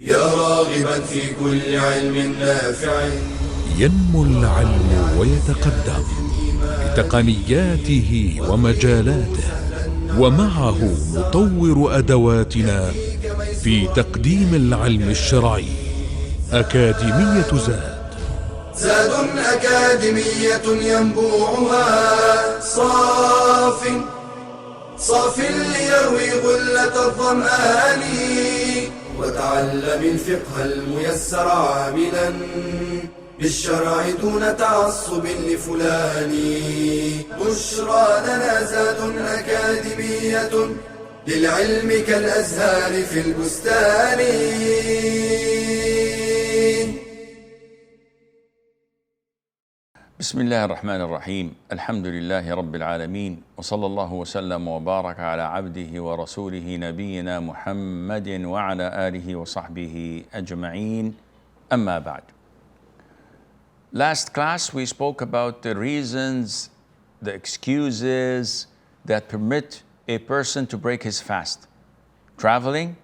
يا راغبا في كل علم نافع. ينمو العلم ويتقدم بتقنياته ومجالاته، ومعه نطور أدواتنا في تقديم العلم الشرعي. أكاديمية زاد أكاديمية ينبوعها صاف ليروي غلة الظمآن. وتعلم الفقه الميسر عاملا بالشرع دون تعصب لفلان. بشرى لنا زاد أكاديمية للعلم كالأزهار في البستان. بسم الله الرحمن الرحيم. الحمد لله رب العالمين، وصلى الله وسلم وبارك على عبده ورسوله نبينا محمد وعلى آله وصحبه أجمعين. أما بعد. Last class we spoke about the reasons, the excuses that permit a person to break his fast: traveling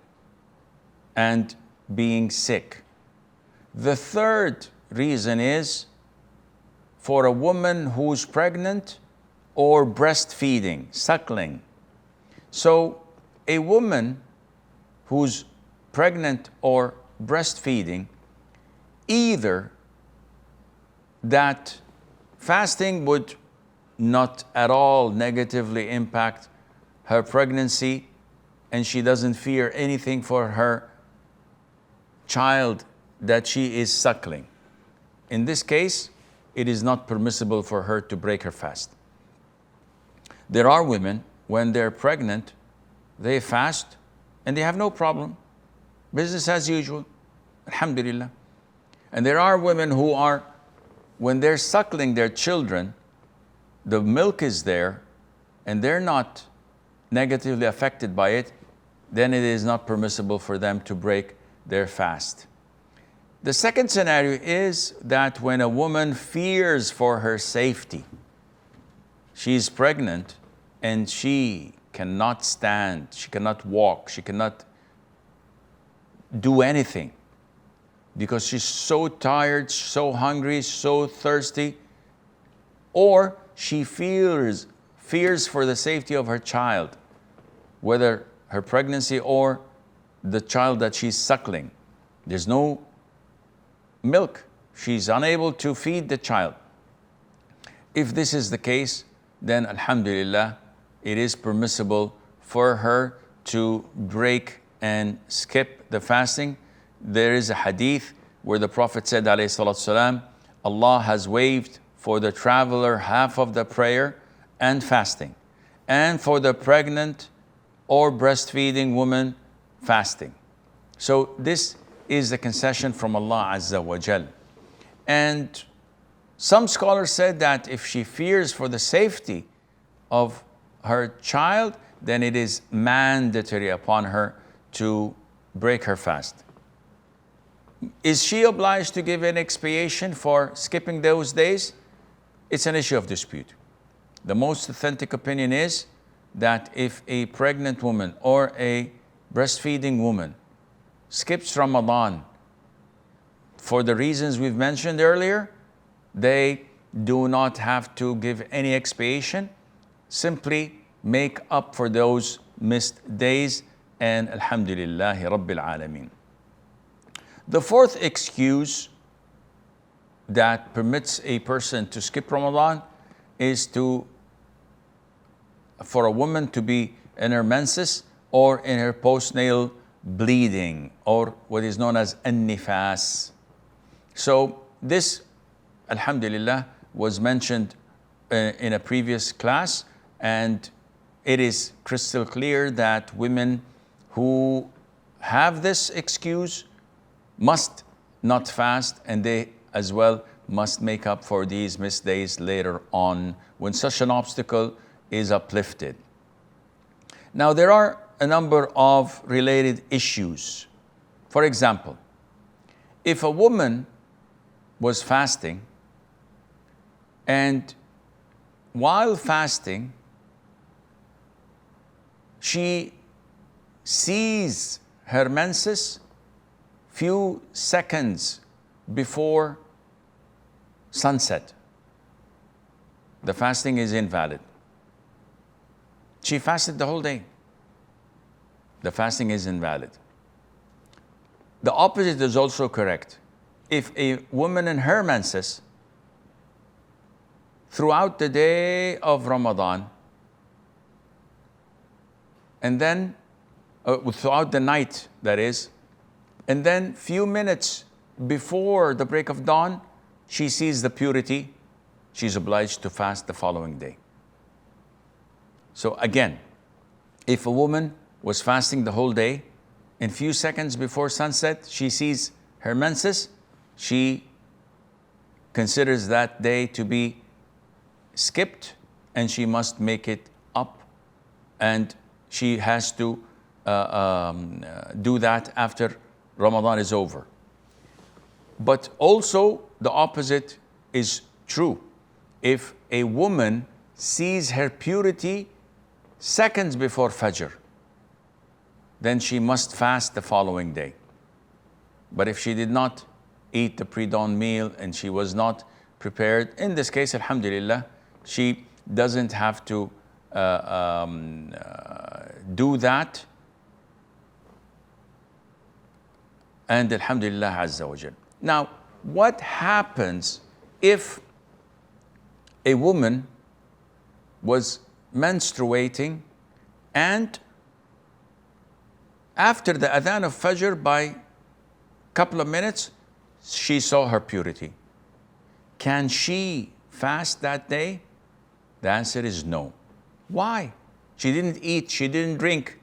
and being sick. The third reason is for a woman who's pregnant or breastfeeding, suckling. So a woman who's pregnant or breastfeeding, either that fasting would not at all negatively impact her pregnancy and she doesn't fear anything for her child that she is suckling. In this case, it is not permissible for her to break her fast. There are women, when they're pregnant, they fast and they have no problem. Business as usual, alhamdulillah. And there are women who are, when they're suckling their children, the milk is there and they're not negatively affected by it, then it is not permissible for them to break their fast. The second scenario is that when a woman fears for her safety, she's pregnant and she cannot stand, she cannot walk, she cannot do anything because she's so tired, so hungry, so thirsty, or she fears for the safety of her child, whether her pregnancy or the child that she's suckling. There's no milk. She's unable to feed the child. If this is the case, then alhamdulillah, it is permissible for her to break and skip the fasting. There is a hadith where the Prophet said, alayhi salatu salam, Allah has waived for the traveler half of the prayer and fasting, and for the pregnant or breastfeeding woman, fasting. So this is the concession from Allah Azza wa Jal. And some scholars said that if she fears for the safety of her child, then it is mandatory upon her to break her fast. Is she obliged to give an expiation for skipping those days? It's an issue of dispute. The most authentic opinion is that if a pregnant woman or a breastfeeding woman skips Ramadan for the reasons we've mentioned earlier, they do not have to give any expiation, simply make up for those missed days, and alhamdulillahi rabbil alameen. The fourth excuse that permits a person to skip Ramadan is for a woman to be in her menses or in her postnatal bleeding, or what is known as an-nifas. So this, alhamdulillah, was mentioned in a previous class, and it is crystal clear that women who have this excuse must not fast, and they as well must make up for these missed days later on when such an obstacle is uplifted. Now there are a number of related issues. For example, if a woman was fasting and while fasting she sees her menses few seconds before sunset, the fasting is invalid. She fasted the whole day. The fasting is invalid. The opposite is also correct. If a woman in her menses throughout the day of Ramadan, and then throughout the night, that is, and then few minutes before the break of dawn, she sees the purity, she's obliged to fast the following day. So again, if a woman was fasting the whole day, and few seconds before sunset, she sees her menses, she considers that day to be skipped, and she must make it up, and she has to do that after Ramadan is over. But also the opposite is true. If a woman sees her purity seconds before Fajr, then she must fast the following day. But if she did not eat the pre-dawn meal and she was not prepared, in this case, alhamdulillah, she doesn't have to do that. And alhamdulillah azza wa jal. Now, what happens if a woman was menstruating and after the adhan of Fajr by a couple of minutes, she saw her purity? Can she fast that day? The answer is no. Why? She didn't eat, she didn't drink.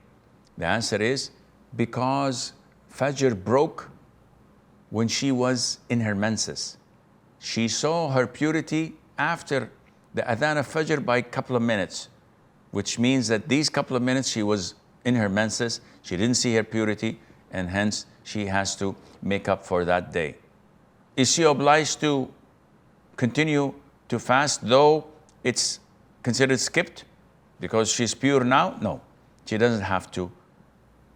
The answer is because Fajr broke when she was in her menses. She saw her purity after the adhan of Fajr by a couple of minutes, which means that these couple of minutes she was in her menses, she didn't see her purity, and hence she has to make up for that day. Is she obliged to continue to fast though it's considered skipped because she's pure now? No, she doesn't have to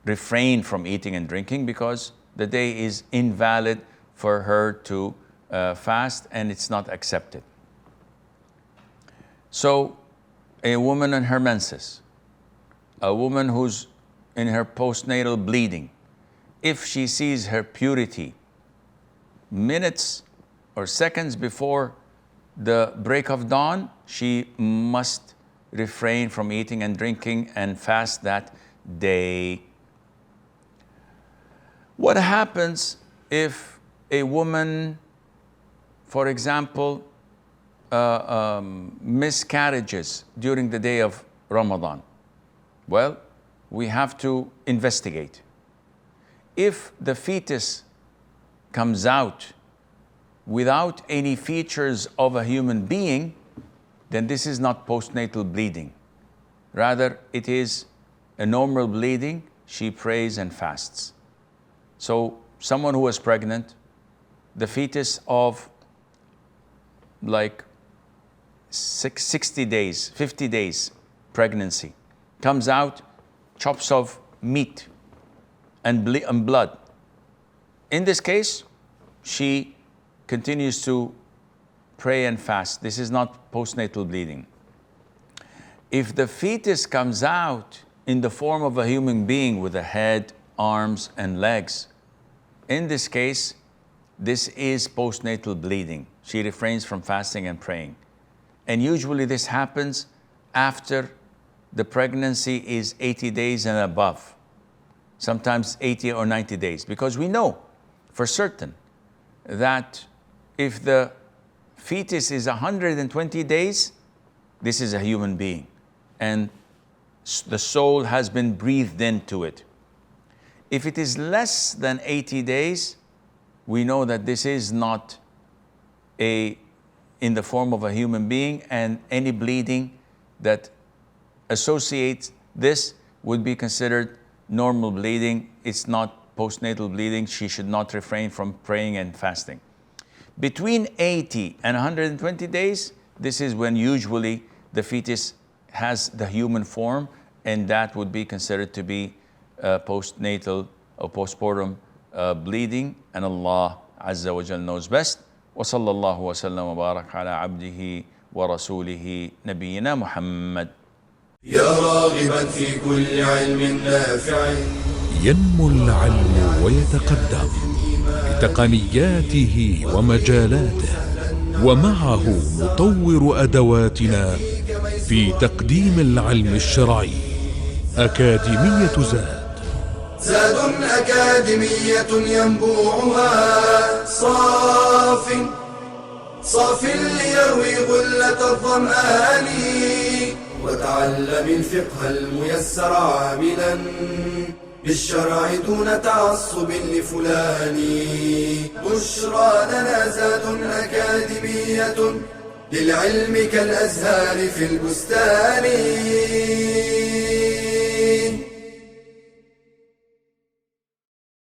refrain from eating and drinking because the day is invalid for her to fast, and it's not accepted. So a woman in her menses, a woman who's in her postnatal bleeding, if she sees her purity minutes or seconds before the break of dawn, she must refrain from eating and drinking and fast that day. What happens if a woman, for example, miscarriages during the day of Ramadan? Well, we have to investigate. If the fetus comes out without any features of a human being, then this is not postnatal bleeding. Rather, it is a normal bleeding. She prays and fasts. So someone who was pregnant, the fetus of like 60 days, 50 days pregnancy, comes out, chops of meat and blood. In this case, she continues to pray and fast. This is not postnatal bleeding. If the fetus comes out in the form of a human being with a head, arms, and legs, in this case, this is postnatal bleeding. She refrains from fasting and praying. And usually this happens after the pregnancy is 80 days and above, sometimes 80 or 90 days, because we know for certain that if the fetus is 120 days, this is a human being, and the soul has been breathed into it. If it is less than 80 days, we know that this is not in the form of a human being, and any bleeding that associates this would be considered normal bleeding. It's not postnatal bleeding. She should not refrain from praying and fasting. Between 80 and 120 days, this is when usually the fetus has the human form, and that would be considered to be postnatal or postpartum bleeding, and Allah Azza wa Jal knows best. وصلى الله وسلم وبارك على عبده ورسوله نبينا محمد. يا راغبا في كل علم نافع. ينمو العلم ويتقدم بتقنياته ومجالاته، ومعه نطور أدواتنا في تقديم العلم الشرعي. أكاديمية زاد أكاديمية ينبوعها صاف ليروي غلة الظمآن. وتعلم الفقه الميسر عاملا بالشرع دون تعصب لفلان. بشرى لنا زاد أكاديمية للعلم كالأزهار في البستان.